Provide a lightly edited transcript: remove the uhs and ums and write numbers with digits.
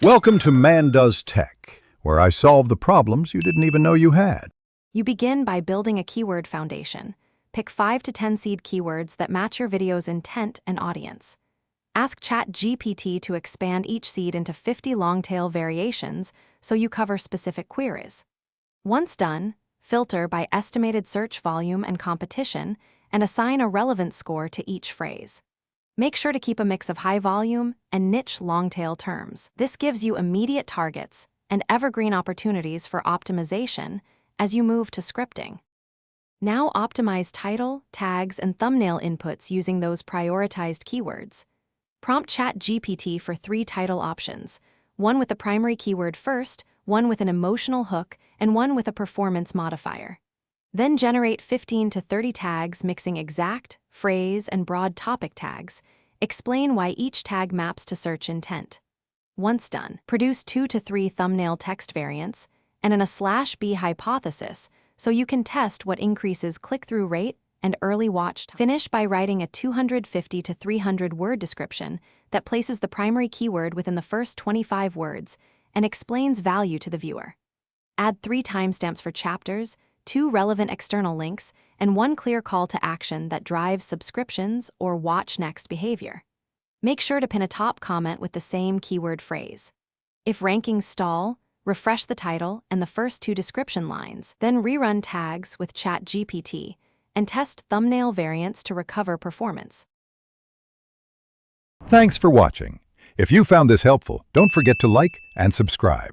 Welcome to Man Does Tech, where I solve the problems you didn't even know you had. You begin by building a keyword foundation. Pick 5 to 10 seed keywords that match your video's intent and audience. Ask Chatgpt to expand each seed into 50 long-tail variations so you cover specific queries. Once done, filter by estimated search volume and competition and assign a relevance score to each phrase. Make sure to keep a mix of high-volume and niche long-tail terms. This gives you immediate targets and evergreen opportunities for optimization as you move to scripting. Now optimize title, tags, and thumbnail inputs using those prioritized keywords. Prompt Chatgpt for 3 title options, one with the primary keyword first, one with an emotional hook, and one with a performance modifier. Then generate 15 to 30 tags mixing exact, phrase, and broad topic tags. Explain why each tag maps to search intent. Once done, produce 2 to 3 thumbnail text variants and an /B hypothesis so you can test what increases click-through rate and early watched. Finish by writing a 250 to 300 word description that places the primary keyword within the first 25 words and explains value to the viewer. Add 3 timestamps for chapters, 2 relevant external links, and 1 clear call to action that drives subscriptions or watch next behavior. Make sure to pin a top comment with the same keyword phrase. If rankings stall, refresh the title and the first 2 description lines, then rerun tags with Chatgpt and test thumbnail variants to recover performance. Thanks for watching. If you found this helpful, don't forget to like and subscribe.